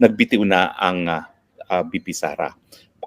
nagbitiw na ang VP Sara.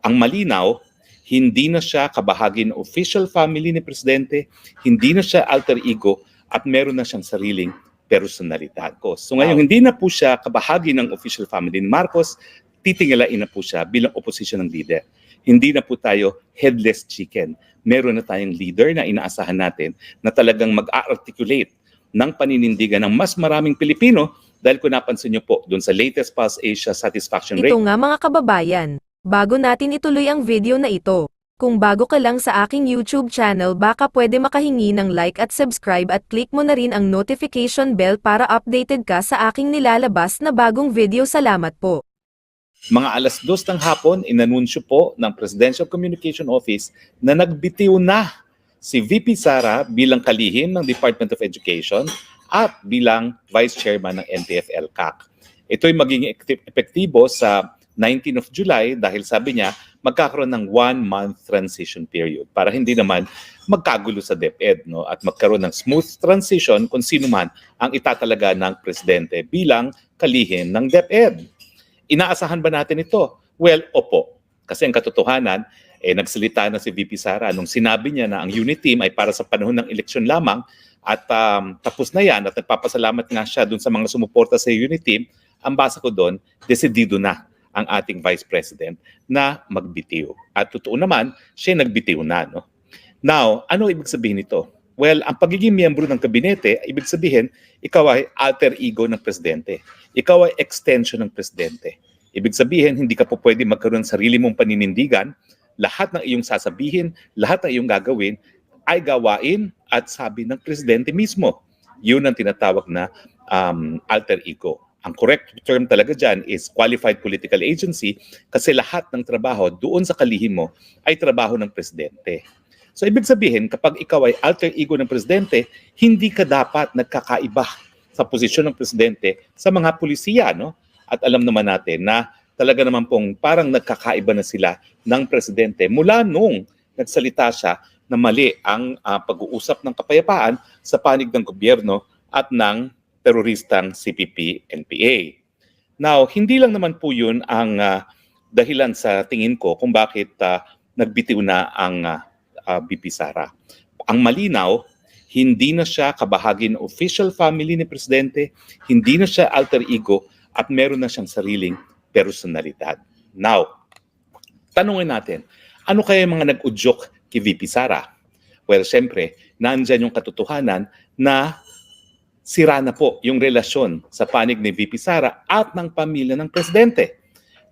Ang malinaw, hindi na siya kabahagi ng official family ni Presidente, hindi na siya alter ego, at meron na siyang sariling personalidad. So ngayon, hindi na po siya kabahagi ng official family ni Marcos, titingalain na po siya bilang opposition ng leader. Hindi na po tayo headless chicken. Meron na tayong leader na inaasahan natin na talagang mag-articulate ng paninindigan ng mas maraming Pilipino dahil kung napansin niyo po doon sa latest Pulse Asia Satisfaction Rate. Ito nga mga kababayan, bago natin ituloy ang video na ito, kung bago ka lang sa aking YouTube channel baka pwede makahingi ng like at subscribe at click mo na rin ang notification bell para updated ka sa aking nilalabas na bagong video. Salamat po. Mga alas 2 ng hapon, inanunsyo po ng Presidential Communication Office na nagbitiw na si VP Sara bilang kalihim ng Department of Education at bilang Vice Chairman ng NTF-ELCAC. Ito'y magiging epektibo sa 19 of July dahil sabi niya magkakaroon ng 1-month transition period para hindi naman magkagulo sa DepEd, no? At magkaroon ng smooth transition kung sino man ang itatalaga ng Presidente bilang kalihim ng DepEd. Inaasahan ba natin ito? Well, opo. Kasi ang katotohanan, nagsalita na si VP Sara nung sinabi niya na ang unit team ay para sa panahon ng eleksyon lamang at tapos na yan at nagpapasalamat nga siya dun sa mga sumuporta sa unit team. Ang basa ko doon, desidido na ang ating Vice President na magbitiw. At totoo naman, siya nagbitiw na. No? Now, ano ibig sabihin nito? Well, ang pagiging miyembro ng kabinete, ibig sabihin, ikaw ay alter ego ng Presidente. Ikaw ay extension ng Presidente. Ibig sabihin, hindi ka po pwede magkaroon ng sarili mong paninindigan. Lahat ng iyong sasabihin, lahat ng iyong gagawin, ay gawain at sabi ng Presidente mismo. Yun ang tinatawag na alter ego. Ang correct term talaga dyan is qualified political agency kasi lahat ng trabaho doon sa kalihim mo ay trabaho ng Presidente. So ibig sabihin, kapag ikaw ay alter ego ng Presidente, hindi ka dapat nagkakaiba sa posisyon ng Presidente sa mga pulisiya. No? At alam naman natin na talaga naman pong parang nagkakaiba na sila ng Presidente mula nung nagsalita siya na mali ang pag-uusap ng kapayapaan sa panig ng gobyerno at ng teroristang CPP-NPA. Now, hindi lang naman po yun ang dahilan sa tingin ko kung bakit nagbitiw na ang VP Sara. Ang malinaw, hindi na siya kabahagi ng official family ni Presidente, hindi na siya alter ego, at meron na siyang sariling personalidad. Now, tanungin natin, ano kaya yung mga nag-udyok kay VP Sara? Well, syempre, nandyan yung katotohanan na sira na po yung relasyon sa panig ni VP Sara at ng pamilya ng Presidente.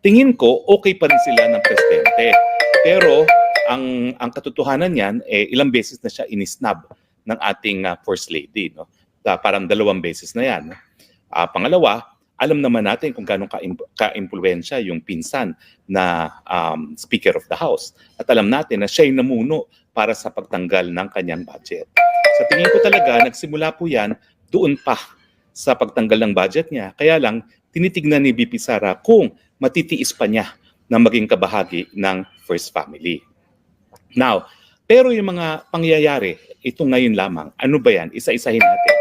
Tingin ko, okay pa rin sila ng Presidente. Pero ang katotohanan niyan, ilang beses na siya inisnab ng ating First Lady. No? Parang 2 beses na yan. Pangalawa, alam naman natin kung gaano ka-impluensya yung pinsan na Speaker of the House. At alam natin na siya yung namuno para sa pagtanggal ng kanyang budget. Sa tingin ko talaga, nagsimula po yan doon pa sa pagtanggal ng budget niya. Kaya lang, tinitignan ni VP Sara kung matitiis pa niya na maging kabahagi ng First Family. Now, pero yung mga pangyayari, ito ngayon lamang, ano ba yan? Isa-isahin natin.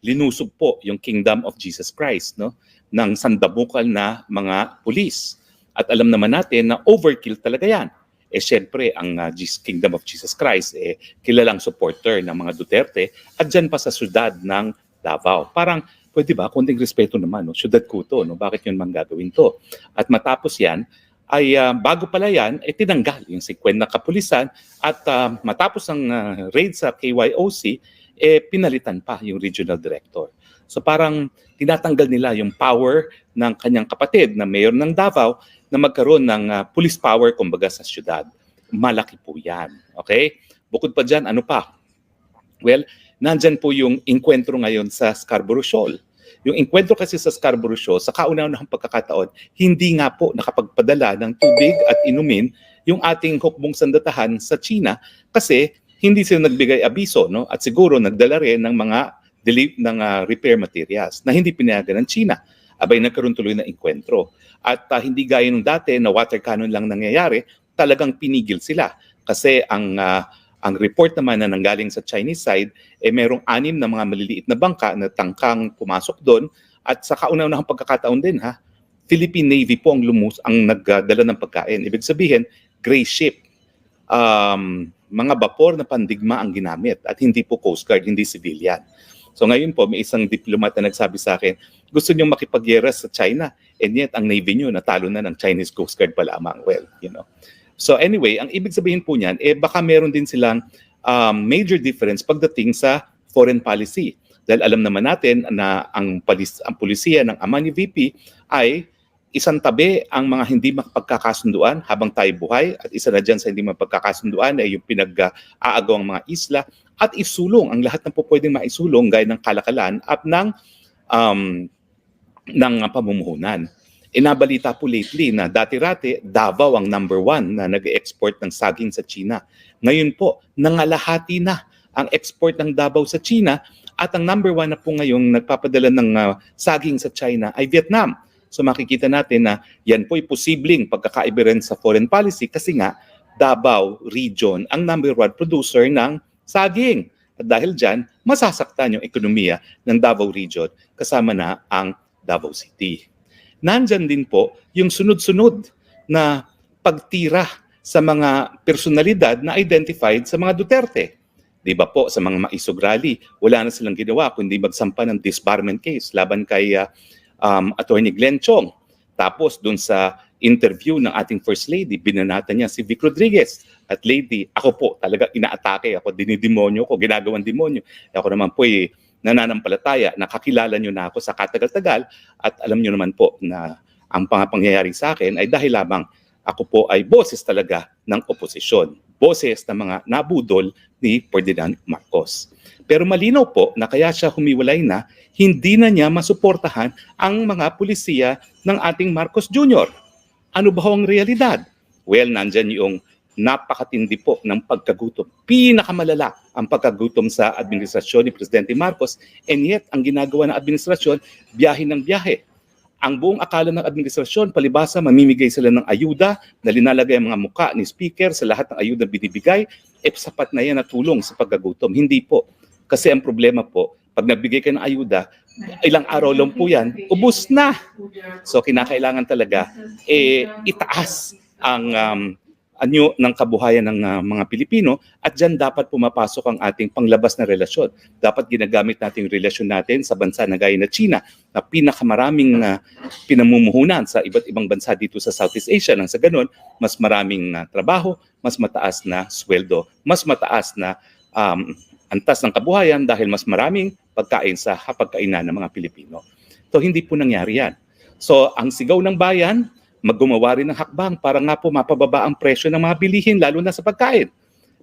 Linusog po yung Kingdom of Jesus Christ, no? Ng sandabukal na mga pulis. At alam naman natin na overkill talaga yan. Siyempre, ang Kingdom of Jesus Christ, kilalang supporter ng mga Duterte at dyan pa sa syudad ng Davao. Parang, pwede ba, konting respeto naman, no? Syudad ko to, no? Bakit yun man gagawin to? At matapos yan, ay bago pala yan, tinanggal yung 50 na kapulisan at matapos ang raid sa KYOC, pinalitan pa yung regional director. So parang tinatanggal nila yung power ng kanyang kapatid na mayor ng Davao na magkaroon ng police power kumbaga sa syudad. Malaki po yan. Okay? Bukod pa dyan, ano pa? Well, nandyan po yung inkwentro ngayon sa Scarborough Shoal. Yung inkwentro kasi sa Scarborough Shoal, sa kauna-unahang pagkakataon, hindi nga po nakapagpadala ng tubig at inumin yung ating hukbong sandatahan sa China kasi hindi sila nagbigay abiso, no? At siguro nagdala rin ng mga repair materials na hindi pinayagan ng China. Abay nagkaroon tuloy ng inkwentro. At hindi gaya nung dati na water cannon lang nangyayari, talagang pinigil sila. Kasi ang report naman na nanggaling sa Chinese side, merong 6 na mga maliliit na bangka na tangkang pumasok doon at sa kauna-unahang pagkakataon din, 50 Philippine Navy po ang nagdala ng pagkain. Ibig sabihin, gray ship. Mga bapor na pandigma ang ginamit at hindi po Coast Guard, hindi civilian. So ngayon po, may isang diplomat na nagsabi sa akin, gusto niyong makipagyera sa China and yet ang Navy niyo natalo na ng Chinese Coast Guard pa lamang. Well, you know. So anyway, ang ibig sabihin po niyan, baka meron din silang major difference pagdating sa foreign policy. Dahil alam naman natin na ang pulisiya ng ama ni VP ay isang tabi ang mga hindi mapagkakasunduan habang tayo buhay at isa na dyan sa hindi mapagkakasunduan ay yung pinag-aagawang mga isla at isulong ang lahat ng po pwedeng maisulong gaya ng kalakalan at ng pamumuhunan. Inabalita po lately na dati-rati Davao ang number 1 na nag-export ng saging sa China. Ngayon po, nangalahati na ang export ng Davao sa China at ang number 1 na po ngayong nagpapadala ng saging sa China ay Vietnam. So makikita natin na yan po ay posibleng pagkakaiba rin sa foreign policy kasi nga Davao region ang number 1 producer ng saging. At dahil dyan, masasaktan yung ekonomiya ng Davao region kasama na ang Davao City. Nandyan din po yung sunod-sunod na pagtira sa mga personalidad na identified sa mga Duterte. Di ba po, sa mga maisog rally, wala na silang ginawa kundi magsampa ng disbarment case laban kay Attorney Glenn Chong. Tapos dun sa interview ng ating First Lady, binanatan niya si Vic Rodriguez. At lady, ako po talaga inaatake, ako dinidemonyo ko, ginagawang demonyo. Ako naman po nananampalataya, nakakilala niyo na ako sa katagal-tagal at alam niyo naman po na ang pangyayari sa akin ay dahil lamang ako po ay boses talaga ng oposisyon. Boses ng mga nabudol ni Ferdinand Marcos. Pero malinaw po na kaya siya humiwalay na, hindi na niya masuportahan ang mga pulisiya ng ating Marcos Jr. Ano ba ang realidad? Well, nandyan yung napakatindi po ng pagkagutom. Pinakamalala ang pagkagutom sa administrasyon ni Presidente Marcos and yet ang ginagawa ng administrasyon, biyahe ng biyahe. Ang buong akala ng administrasyon, palibasa, mamimigay sila ng ayuda na linalagay ang mga muka ni Speaker sa lahat ng ayuda binibigay, sapat na yan na tulong sa pagkagutom. Hindi po. Kasi ang problema po, pag nagbigay ka ng ayuda, ilang araw lang po yan, ubos na. So kinakailangan talaga itaas ang anyo ng kabuhayan ng mga Pilipino at dyan dapat pumapasok ang ating panglabas na relasyon. Dapat ginagamit natin yung relasyon natin sa bansa na gaya na China na pinakamaraming pinamumuhunan sa iba't ibang bansa dito sa Southeast Asia. Nang sa ganun, mas maraming trabaho, mas mataas na sweldo, mas mataas na antas ng kabuhayan dahil mas maraming pagkain sa hapagkainan ng mga Pilipino. So hindi po nangyari yan. So ang sigaw ng bayan, maggumawa rin ng hakbang para nga po mapababa ang presyo ng mga bilihin lalo na sa pagkain.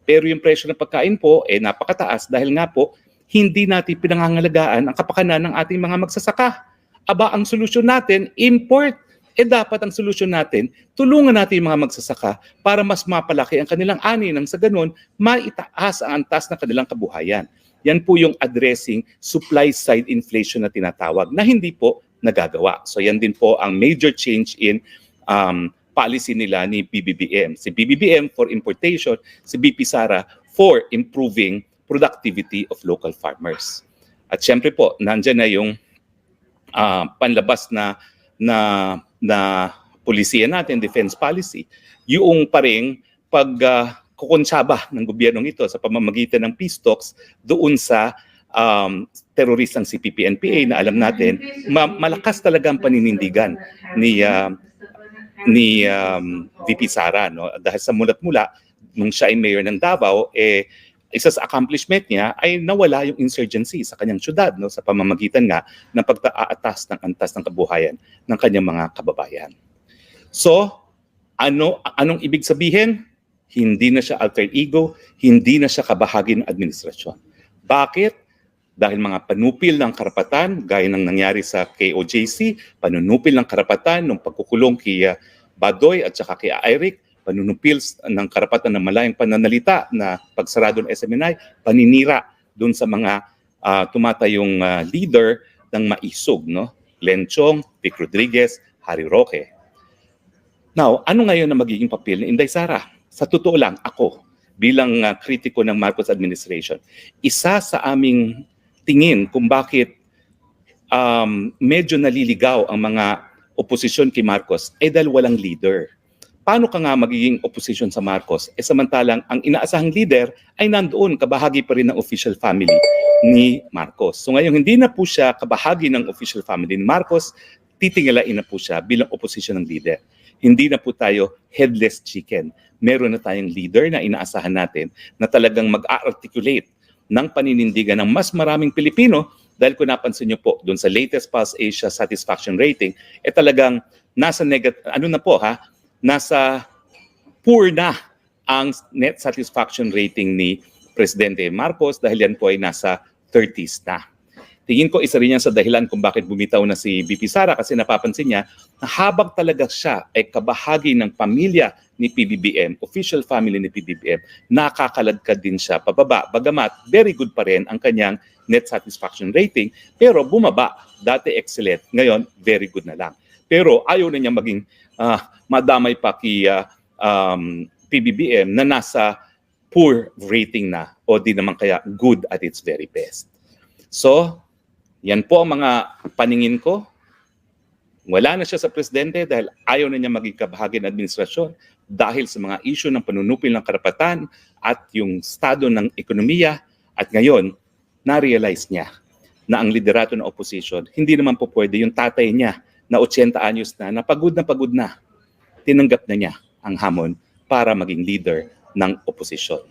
Pero yung presyo ng pagkain po napakataas dahil nga po hindi natin pinangangalagaan ang kapakanan ng ating mga magsasaka. Aba, ang solusyon natin, import. Dapat ang solusyon natin, tulungan natin yung mga magsasaka para mas mapalaki ang kanilang ani nang sa ganun, maitaas ang antas ng kanilang kabuhayan. Yan po yung addressing supply side inflation na tinatawag na hindi po nagagawa. So yan din po ang major change in policy nila ni BBBM. Si BBBM for importation, si BP Sara for improving productivity of local farmers. At syempre po, nandyan na yung panlabas na pulisiya natin, defense policy. Yung paring pagkukonsyaba ng gobyernong ito sa pamamagitan ng peace talks doon sa teroristang CPP-NPA na alam natin, malakas talaga ang paninindigan ni VP Sara. No? Dahil sa mulat-mula, nung siya ay mayor ng Davao, isa sa accomplishment niya ay nawala yung insurgency sa kanyang syudad, no? Sa pamamagitan nga ng pagtaatas ng antas ng kabuhayan ng kanyang mga kababayan. So, anong ibig sabihin? Hindi na siya alter ego, hindi na siya kabahagi ng administrasyon. Bakit? Dahil mga panupil ng karapatan, gaya ng nangyari sa KOJC, panunupil ng karapatan ng pagkukulong kay Badoy at saka kay Eric, panunupil ng karapatan ng malayang pananalita na pagsarado ng SMNI, paninira doon sa mga tumatayong leader ng maisog, no? Glenn Chong, Vic Rodriguez, Harry Roque. Now, ano ngayon na magiging papel ni Inday Sara? Sa totoo lang, ako, bilang kritiko ng Marcos administration, isa sa aming tingin kung bakit medyo naliligaw ang mga oposisyon kay Marcos ay dahil walang leader. Paano ka nga magiging opposition sa Marcos? Samantalang ang inaasahang leader ay nandoon, kabahagi pa rin ng official family ni Marcos. So ngayon hindi na po siya kabahagi ng official family ni Marcos, titingalain na po siya bilang opposition ng leader. Hindi na po tayo headless chicken. Meron na tayong leader na inaasahan natin na talagang mag-articulate ng paninindigan ng mas maraming Pilipino dahil kung napansin niyo po doon sa latest Pulse Asia satisfaction rating, talagang nasa nasa poor na ang net satisfaction rating ni Presidente Marcos dahil yan po ay nasa 30s na. Tingin ko isa rin yan sa dahilan kung bakit bumitaw na si VP Sara kasi napapansin niya na habang talaga siya ay kabahagi ng pamilya ni PBBM, official family ni PBBM, nakakaladkad din siya pababa. Bagamat very good pa rin ang kanyang net satisfaction rating pero bumaba. Dati excellent, ngayon very good na lang. Pero ayaw na niya maging madamay pa kay PBBM na nasa poor rating na o di naman kaya good at its very best. So, yan po ang mga paningin ko. Wala na siya sa presidente dahil ayaw na niya maging kabahagi ng administrasyon dahil sa mga issue ng panunupil ng karapatan at yung estado ng ekonomiya. At ngayon, na-realize niya na ang liderato ng opposition, hindi naman po pwede yung tatay niya na 80 anyos na pagod na, tinanggap na niya ang hamon para maging leader ng opposition.